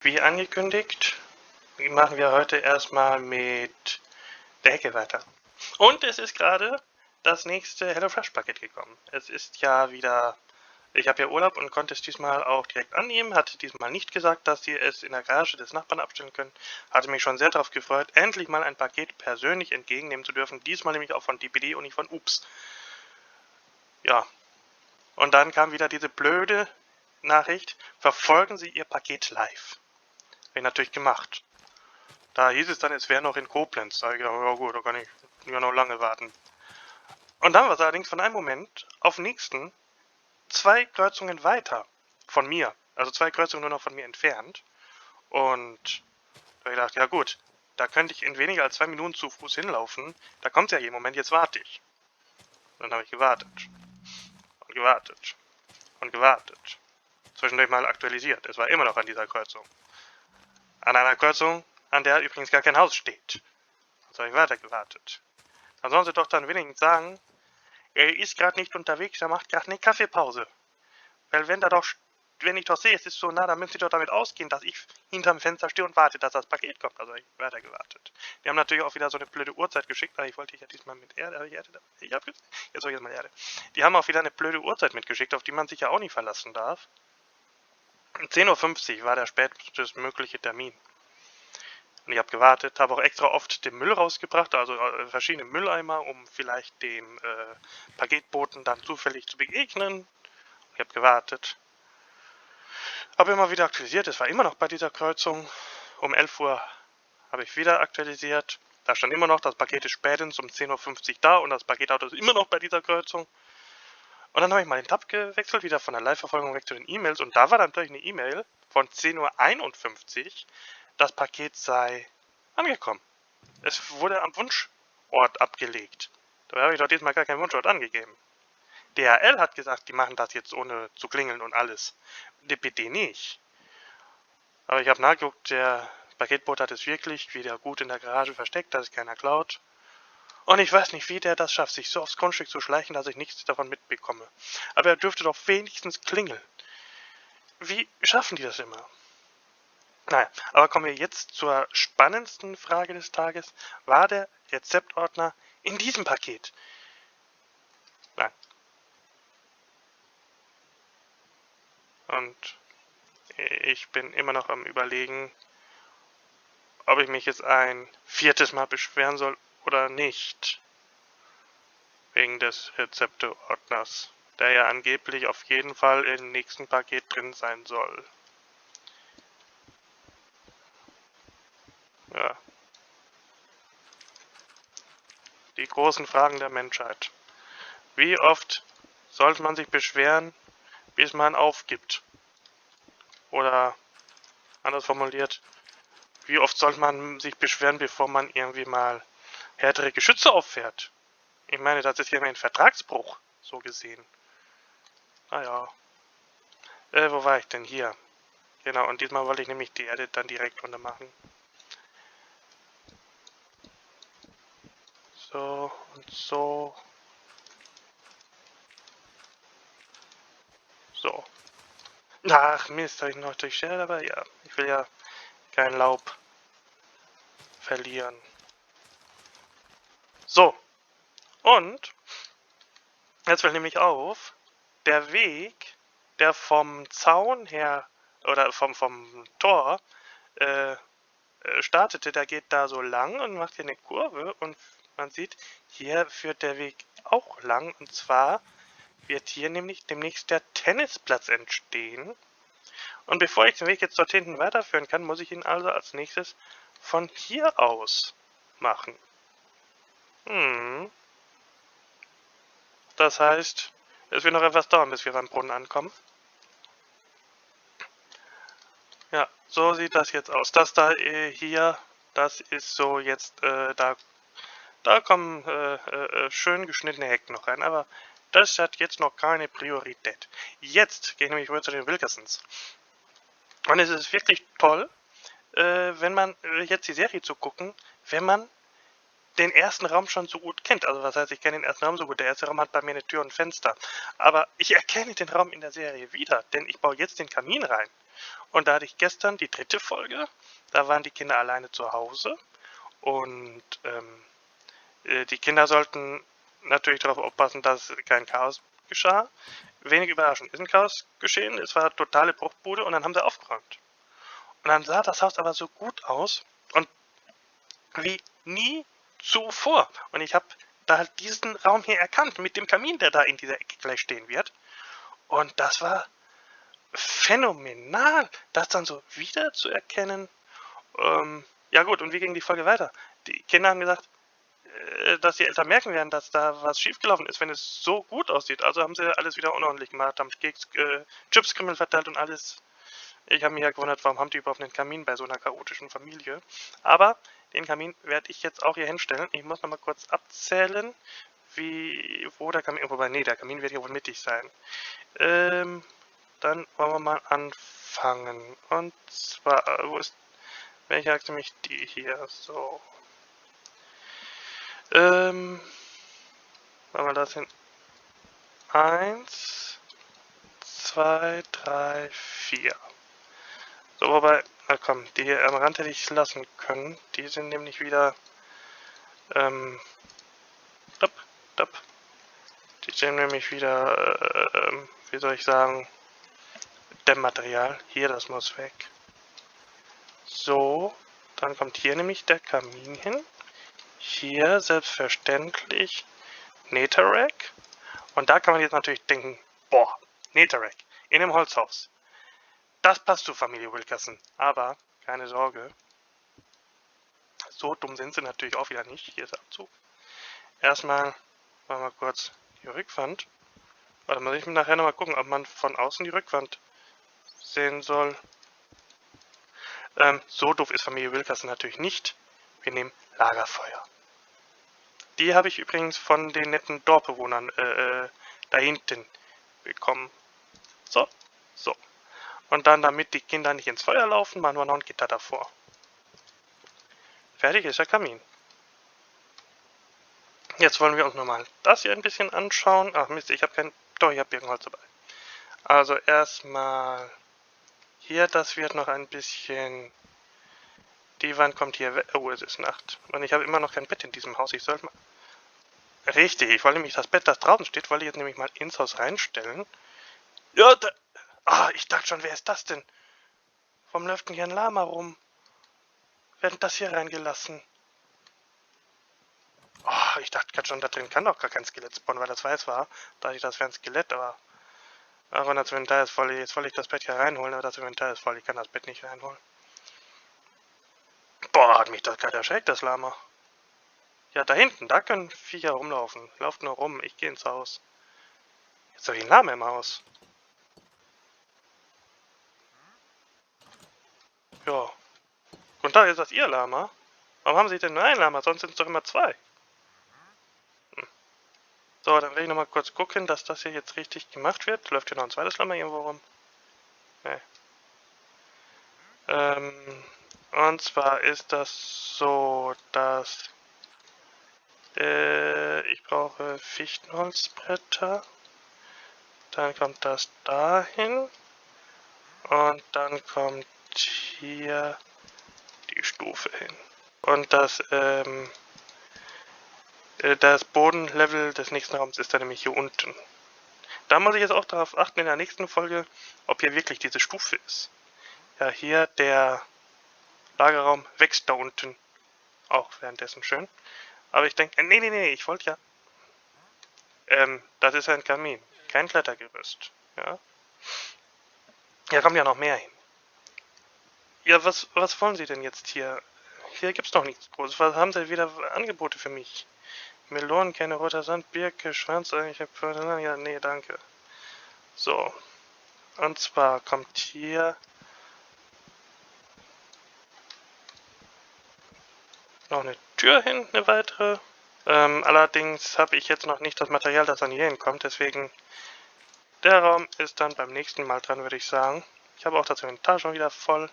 Wie angekündigt, machen wir heute erstmal mit der Hecke weiter. Und es ist gerade das nächste HelloFresh-Paket gekommen. Es ist ja wieder, ich habe ja Urlaub und konnte es diesmal auch direkt annehmen, hatte diesmal nicht gesagt, dass sie es in der Garage des Nachbarn abstellen können. Hatte mich schon sehr darauf gefreut, endlich mal ein Paket persönlich entgegennehmen zu dürfen. Diesmal nämlich auch von DPD und nicht von Ups. Ja, und dann kam wieder diese blöde Nachricht, verfolgen Sie Ihr Paket live. Habe ich natürlich gemacht. Da hieß es dann, es wäre noch in Koblenz. Da habe ich gedacht, ja gut, da kann ich ja noch lange warten. Und dann war es allerdings von einem Moment auf den nächsten 2 Kreuzungen weiter von mir. Also 2 Kreuzungen nur noch von mir entfernt. Und da habe ich gedacht, ja gut, da könnte ich in weniger als 2 Minuten zu Fuß hinlaufen. Da kommt ja jeden Moment, jetzt warte ich. Und dann habe ich gewartet. Und gewartet. Und gewartet. Zwischendurch mal aktualisiert. Es war immer noch an dieser Kreuzung. An einer Kreuzung, an der übrigens gar kein Haus steht. Also habe ich weiter gewartet. Dann sollen sie doch dann wenigstens sagen, er ist gerade nicht unterwegs, er macht gerade eine Kaffeepause. Weil wenn ich doch sehe, es ist so nah, dann müssen sie doch damit ausgehen, dass ich hinterm Fenster stehe und warte, dass das Paket kommt. Also ich habe weiter gewartet. Die haben natürlich auch wieder so eine blöde Uhrzeit geschickt, weil ich wollte ja diesmal mit Erde, jetzt soll ich jetzt mal Erde. Die haben auch wieder eine blöde Uhrzeit mitgeschickt, auf die man sich ja auch nicht verlassen darf. 10:50 Uhr war der spätestmögliche Termin. Und ich habe gewartet, habe auch extra oft den Müll rausgebracht, also verschiedene Mülleimer, um vielleicht dem Paketboten dann zufällig zu begegnen. Ich habe gewartet. Habe immer wieder aktualisiert, es war immer noch bei dieser Kreuzung. Um 11 Uhr habe ich wieder aktualisiert. Da stand immer noch, das Paket ist spätestens um 10:50 Uhr da und das Paketauto ist immer noch bei dieser Kreuzung. Und dann habe ich mal den Tab gewechselt, wieder von der Live-Verfolgung weg zu den E-Mails. Und da war dann natürlich eine E-Mail von 10:51 Uhr, das Paket sei angekommen. Es wurde am Wunschort abgelegt. Da habe ich doch diesmal gar keinen Wunschort angegeben. DHL hat gesagt, die machen das jetzt ohne zu klingeln und alles. DPD nicht. Aber ich habe nachgeguckt, der Paketbote hat es wirklich wieder gut in der Garage versteckt, dass es keiner klaut. Und ich weiß nicht, wie der das schafft, sich so aufs Grundstück zu schleichen, dass ich nichts davon mitbekomme. Aber er dürfte doch wenigstens klingeln. Wie schaffen die das immer? Naja, aber kommen wir jetzt zur spannendsten Frage des Tages. War der Rezeptordner in diesem Paket? Nein. Und ich bin immer noch am Überlegen, ob ich mich jetzt ein 4. Mal beschweren soll oder nicht. Wegen des Rezepteordners, der ja angeblich auf jeden Fall im nächsten Paket drin sein soll. Ja. Die großen Fragen der Menschheit. Wie oft sollte man sich beschweren, bis man aufgibt? Oder anders formuliert, wie oft sollte man sich beschweren, bevor man irgendwie mal härtere Geschütze auffährt? Ich meine, das ist ja ein Vertragsbruch, so gesehen. Naja. Wo war ich denn? Hier. Genau, und diesmal wollte ich nämlich die Erde dann direkt runter machen. So und so. So. Ach Mist, habe ich noch durch Stelle dabei? Ja, ich will ja kein Laub verlieren. So. Und jetzt fällt nämlich auf, der Weg, der vom Zaun her oder vom Tor startete, der geht da so lang und macht hier eine Kurve und man sieht, hier führt der Weg auch lang und zwar wird hier nämlich demnächst der Tennisplatz entstehen. Und bevor ich den Weg jetzt dort hinten weiterführen kann, muss ich ihn also als nächstes von hier aus machen. Das heißt, es wird noch etwas dauern, bis wir beim Brunnen ankommen. Ja, so sieht das jetzt aus. Das da hier, das ist so jetzt, da kommen schön geschnittene Hecken noch rein, aber das hat jetzt noch keine Priorität. Jetzt gehen wir nämlich rüber zu den Wilkersons. Und es ist wirklich toll, wenn man jetzt die Serie zu gucken, wenn man den ersten Raum schon so gut kennt. Also was heißt, ich kenne den ersten Raum so gut. Der erste Raum hat bei mir eine Tür und ein Fenster. Aber ich erkenne den Raum in der Serie wieder, denn ich baue jetzt den Kamin rein. Und da hatte ich gestern die 3. Folge, da waren die Kinder alleine zu Hause und die Kinder sollten natürlich darauf aufpassen, dass kein Chaos geschah. Wenig überraschend ist ein Chaos geschehen, es war totale Bruchbude und dann haben sie aufgeräumt. Und dann sah das Haus aber so gut aus und wie nie zuvor. Und ich habe da halt diesen Raum hier erkannt mit dem Kamin, der da in dieser Ecke gleich stehen wird. Und das war phänomenal, das dann so wieder zu erkennen. Ja gut, und wie ging die Folge weiter? Die Kinder haben gesagt, dass die Eltern merken werden, dass da was schiefgelaufen ist, wenn es so gut aussieht. Also haben sie alles wieder unordentlich gemacht, haben Chipskrimmel verteilt und alles. Ich habe mich ja gewundert, warum haben die überhaupt einen Kamin bei so einer chaotischen Familie. Aber den Kamin werde ich jetzt auch hier hinstellen. Ich muss noch mal kurz abzählen, wo der Kamin... Wobei, nee, der Kamin wird hier wohl mittig sein. Dann wollen wir mal anfangen. Und zwar, welche Achse mich die hier? So. Machen wir das hin. 1, 2, 3, 4. So, wobei, na komm, die hier am Rand hätte ich lassen können. Die sind nämlich wieder, die sind nämlich wieder, wie soll ich sagen, Dämmmaterial. Hier, das muss weg. So, dann kommt hier nämlich der Kamin hin. Hier selbstverständlich Netherrack. Und da kann man jetzt natürlich denken, boah, Netherrack in einem Holzhaus. Das passt zu Familie Wilkerson. Aber, keine Sorge, so dumm sind sie natürlich auch wieder nicht. Hier ist der Abzug. Erstmal machen wir kurz die Rückwand. Warte mal, ich will nachher nochmal gucken, ob man von außen die Rückwand sehen soll. So doof ist Familie Wilkerson natürlich nicht. Wir nehmen Lagerfeuer. Die habe ich übrigens von den netten Dorfbewohnern da hinten bekommen. So, so. Und dann, damit die Kinder nicht ins Feuer laufen, machen wir noch ein Gitter davor. Fertig ist der Kamin. Jetzt wollen wir uns nochmal das hier ein bisschen anschauen. Ach Mist, ich habe kein... Doch, ich habe Birkenholz dabei. Also erstmal hier, das wird noch ein bisschen... Die Wand kommt hier weg. Oh, es ist Nacht. Und ich habe immer noch kein Bett in diesem Haus. Ich sollte mal... Richtig, ich wollte nämlich das Bett, das draußen steht, wollte ich jetzt nämlich mal ins Haus reinstellen. Ja, da... Ah, ich dachte schon, wer ist das denn? Warum läuft denn hier ein Lama rum? Wer hat das hier reingelassen? Oh, ich dachte gerade schon, da drin kann doch gar kein Skelett spawnen, weil das weiß war. Da dachte ich, das wäre ein Skelett, aber... Ach, und das Inventar ist voll. Jetzt wollte ich das Bett hier reinholen, aber das Inventar ist voll. Ich kann das Bett nicht reinholen. Boah, hat mich das gerade erschreckt, das Lama. Ja, da hinten, da können Viecher rumlaufen. Lauft nur rum, ich gehe ins Haus. Jetzt habe ich einen Lama im Haus. Ja. Guten Tag, ist das Ihr Lama? Warum haben Sie denn nur ein Lama? Sonst sind es doch immer 2. So, dann will ich nochmal kurz gucken, dass das hier jetzt richtig gemacht wird. Läuft hier noch ein zweites Lama irgendwo rum? Nee. Und zwar ist das so, dass ich brauche Fichtenholzbretter. Dann kommt das dahin. Und dann kommt hier die Stufe hin. Und das Bodenlevel des nächsten Raums ist dann nämlich hier unten. Da muss ich jetzt auch darauf achten in der nächsten Folge, ob hier wirklich diese Stufe ist. Ja, hier der Lagerraum wächst da unten. Auch währenddessen schön. Aber ich denke, nee, ich wollte ja... das ist ein Kamin, kein Klettergerüst. Ja. Hier kommt ja noch mehr hin. Ja, was wollen Sie denn jetzt hier? Hier gibt's noch nichts Großes. Was haben Sie wieder Angebote für mich? Melonenkerne, roter Sand, Birke, Schwanz, ich habe... Ja, nee, danke. So. Und zwar kommt hier... noch eine Tür hin, eine weitere. Allerdings habe ich jetzt noch nicht das Material, das an hier hinkommt, deswegen... Der Raum ist dann beim nächsten Mal dran, würde ich sagen. Ich habe auch das Inventar schon wieder voll.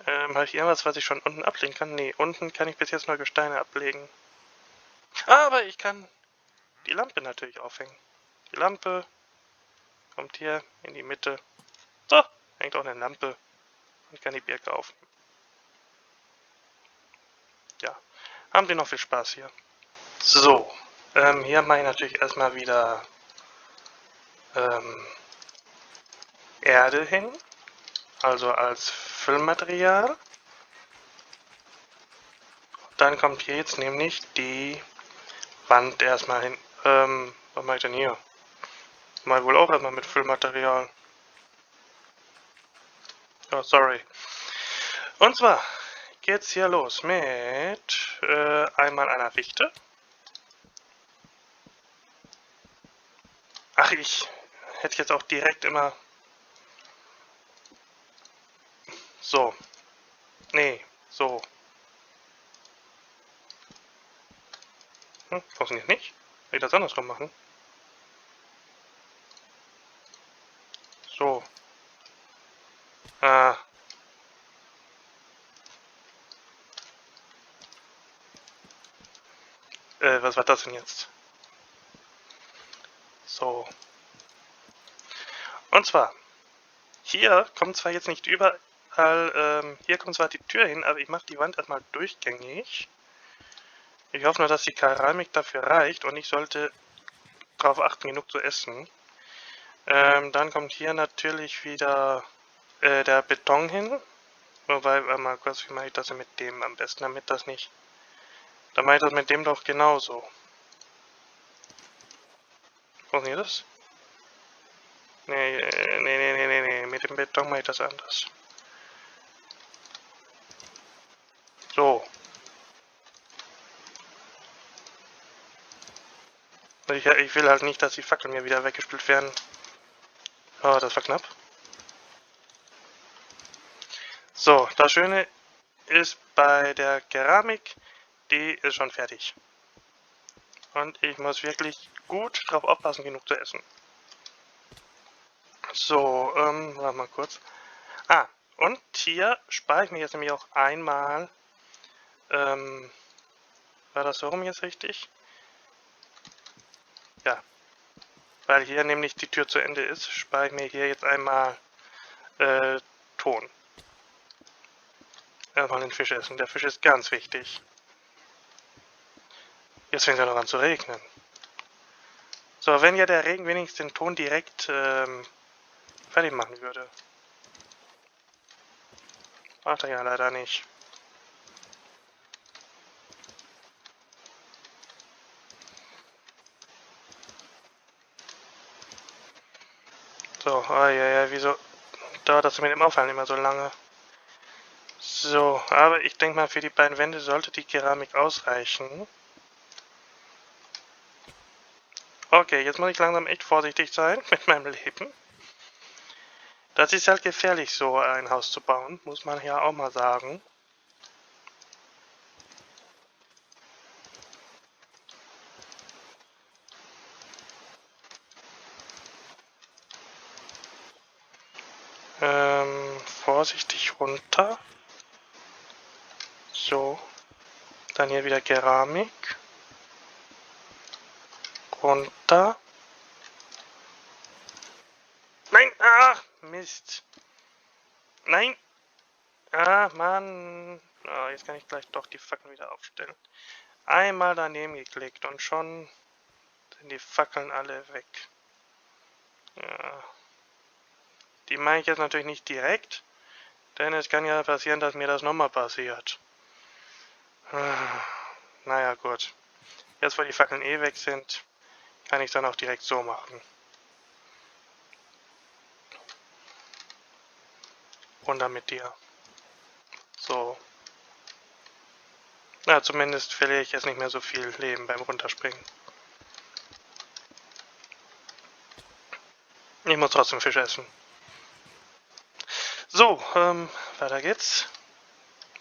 Habe ich irgendwas, was ich schon unten ablegen kann? Nee, unten kann ich bis jetzt nur Gesteine ablegen. Aber ich kann die Lampe natürlich aufhängen. Die Lampe kommt hier in die Mitte. So, hängt auch eine Lampe und kann die Birke aufnehmen. Ja, haben Sie noch viel Spaß hier. So, hier mache ich natürlich erstmal wieder Erde hin, also als Füllmaterial. Dann kommt hier jetzt nämlich die Wand erstmal hin. Was mache ich denn hier? Mal wohl auch erstmal mit Füllmaterial. Oh, sorry. Und zwar geht's hier los mit einmal einer Fichte. Ach, ich hätte jetzt auch direkt immer... So. Nee, so. Funktioniert nicht? Will ich das andersrum machen? So. Ah. Was war das denn jetzt? So. Und zwar, hier kommt zwar jetzt nicht überall, hier kommt zwar die Tür hin, aber ich mache die Wand erstmal durchgängig. Ich hoffe nur, dass die Keramik dafür reicht und ich sollte darauf achten, genug zu essen. Dann kommt hier natürlich wieder der Beton hin. Wobei, mal kurz, wie mache ich das denn mit dem am besten, damit das nicht... Dann mache ich das mit dem doch genauso. Funktioniert das? Nee, mit dem Beton mache ich das anders. So. Ich will halt nicht, dass die Fackeln mir wieder weggespült werden. Oh, das war knapp. So, das Schöne ist bei der Keramik, die ist schon fertig. Und ich muss wirklich gut drauf aufpassen, genug zu essen. So, warte mal kurz. Ah, und hier spare ich mir jetzt nämlich auch einmal, war das so rum jetzt richtig? Ja, weil hier nämlich die Tür zu Ende ist, spare ich mir hier jetzt einmal Ton. Erstmal den Fisch essen, der Fisch ist ganz wichtig. Jetzt fängt es ja noch an zu regnen. So, wenn ja der Regen wenigstens den Ton direkt fertig machen würde. Macht er ja leider nicht. So, ja, wieso dauert das mit dem Aufhalten immer so lange? So, aber ich denke mal, für die beiden Wände sollte die Keramik ausreichen. Okay, jetzt muss ich langsam echt vorsichtig sein mit meinem Leben. Das ist halt gefährlich, so ein Haus zu bauen, muss man ja auch mal sagen. Vorsichtig runter. So. Dann hier wieder Keramik. Runter. Nein! Ah! Mist! Nein! Ah, Mann! Ah, jetzt kann ich gleich doch die Fackeln wieder aufstellen. Einmal daneben geklickt und schon sind die Fackeln alle weg. Ja. Die mache ich jetzt natürlich nicht direkt, denn es kann ja passieren, dass mir das nochmal passiert. Naja, gut. Jetzt, wo die Fackeln eh weg sind, kann ich es dann auch direkt so machen. Runter mit dir. So. Na, zumindest verliere ich jetzt nicht mehr so viel Leben beim Runterspringen. Ich muss trotzdem Fisch essen. So, weiter geht's.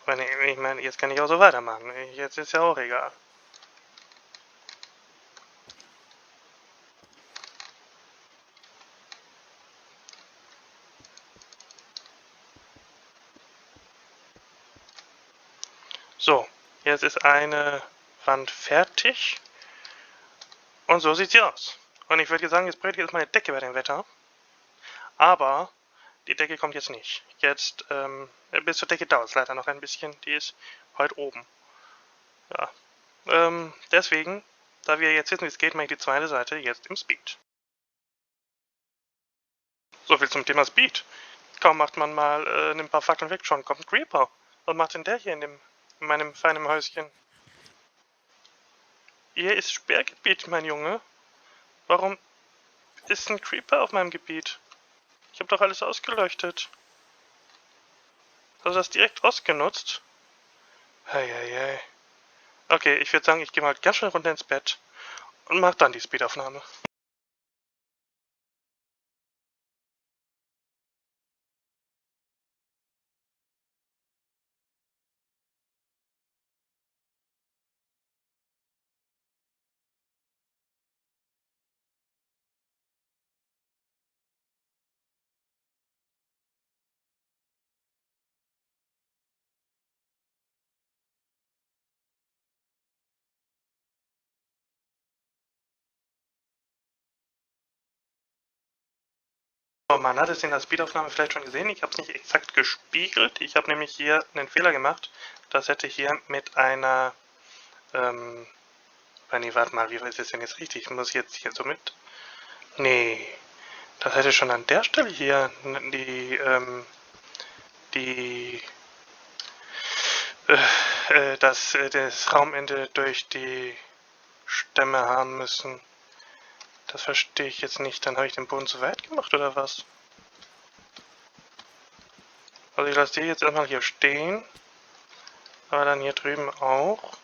Ich meine, jetzt kann ich auch so weitermachen. Jetzt ist ja auch egal. So, jetzt ist eine Wand fertig. Und so sieht sie aus. Und ich würde sagen, jetzt bräuchte ich jetzt mal eine Decke bei dem Wetter. Aber Die Decke kommt jetzt nicht. Jetzt, bis zur Decke dauert es leider noch ein bisschen. Die ist heute oben. Ja. Deswegen, da wir jetzt wissen, wie es geht, mache ich die zweite Seite jetzt im Speed. So viel zum Thema Speed. Kaum macht man mal ein paar Fackeln weg, schon kommt ein Creeper. Was macht denn der hier in meinem feinen Häuschen? Hier ist Sperrgebiet, mein Junge. Warum ist ein Creeper auf meinem Gebiet? Ich habe doch alles ausgeleuchtet. Hast du das direkt ausgenutzt? Heieiei. Okay, ich würde sagen, ich gehe mal ganz schnell runter ins Bett und mache dann die Speedaufnahme. So, man hat es in der Speedaufnahme vielleicht schon gesehen, ich habe es nicht exakt gespiegelt. Ich habe nämlich hier einen Fehler gemacht. Das hätte hier mit einer... nee, warte mal, wie ist es denn jetzt richtig? Ich muss jetzt hier so mit... Nee, das hätte schon an der Stelle hier das Raumende durch die Stämme haben müssen. Das verstehe ich jetzt nicht. Dann habe ich den Boden zu weit gemacht, oder was? Also ich lasse die jetzt erstmal hier stehen. Aber dann hier drüben auch.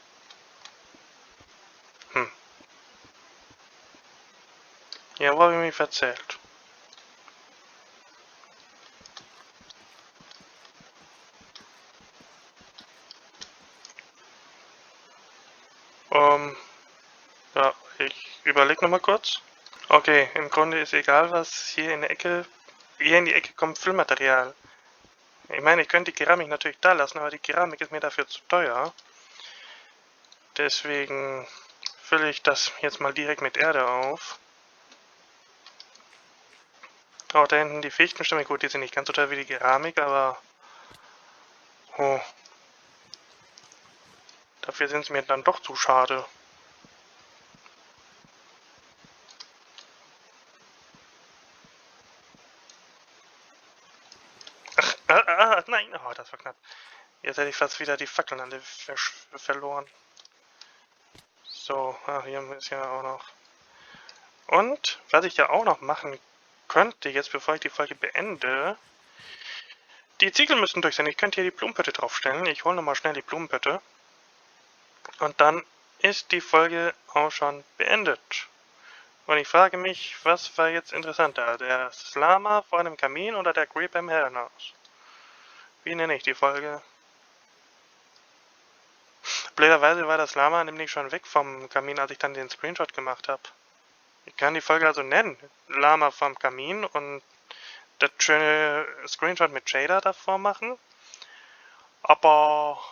Ja, wo habe ich mich verzählt? Ja, ich überlege nochmal kurz. Okay, im Grunde ist egal, was hier in der Ecke... Hier in die Ecke kommt Füllmaterial. Ich meine, ich könnte die Keramik natürlich da lassen, aber die Keramik ist mir dafür zu teuer. Deswegen fülle ich das jetzt mal direkt mit Erde auf. Auch da hinten die Fichtenstämme, gut, die sind nicht ganz so teuer wie die Keramik, aber... Oh. Dafür sind sie mir dann doch zu schade. Nein, oh, das war knapp. Jetzt hätte ich fast wieder die Fackeln an der verloren. So, hier ist ja auch noch. Und, was ich ja auch noch machen könnte, jetzt bevor ich die Folge beende, die Ziegel müssen durch sein. Ich könnte hier die Blumenpötte draufstellen. Ich hole nochmal schnell die Blumenpötte. Und dann ist die Folge auch schon beendet. Und ich frage mich, was war jetzt interessanter? Der Slama vor einem Kamin oder der Creeper im Herrenhaus? Wie nenne ich die Folge? Blöderweise war das Lama nämlich schon weg vom Kamin, als ich dann den Screenshot gemacht habe. Ich kann die Folge also nennen. Lama vom Kamin und das schöne Screenshot mit Shader davor machen. Aber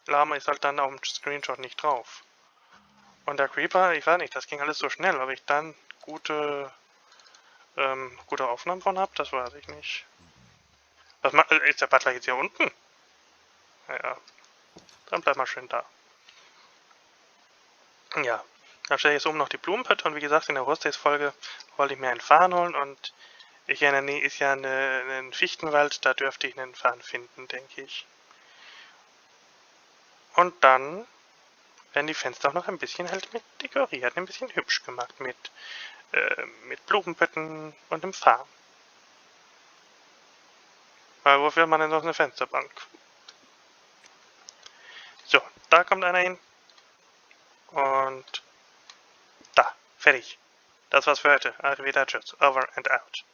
Lama ist halt dann auf dem Screenshot nicht drauf. Und der Creeper, ich weiß nicht, das ging alles so schnell. Ob ich dann gute Aufnahmen von habe, das weiß ich nicht. Was ist der Butler jetzt hier unten? Naja, dann bleib mal schön da. Ja, dann stelle ich jetzt oben noch die Blumenpötte und wie gesagt, in der Horstays-Folge wollte ich mir einen Farn holen und hier in der Nähe ist ja ein Fichtenwald, da dürfte ich einen Farn finden, denke ich. Und dann werden die Fenster auch noch ein bisschen halt mit dekoriert, ein bisschen hübsch gemacht mit Blumenpötten und einem Farn. Weil wofür hat man denn noch eine Fensterbank? So, da kommt einer hin. Und da, fertig. Das war's für heute. Arrivederci, over and out.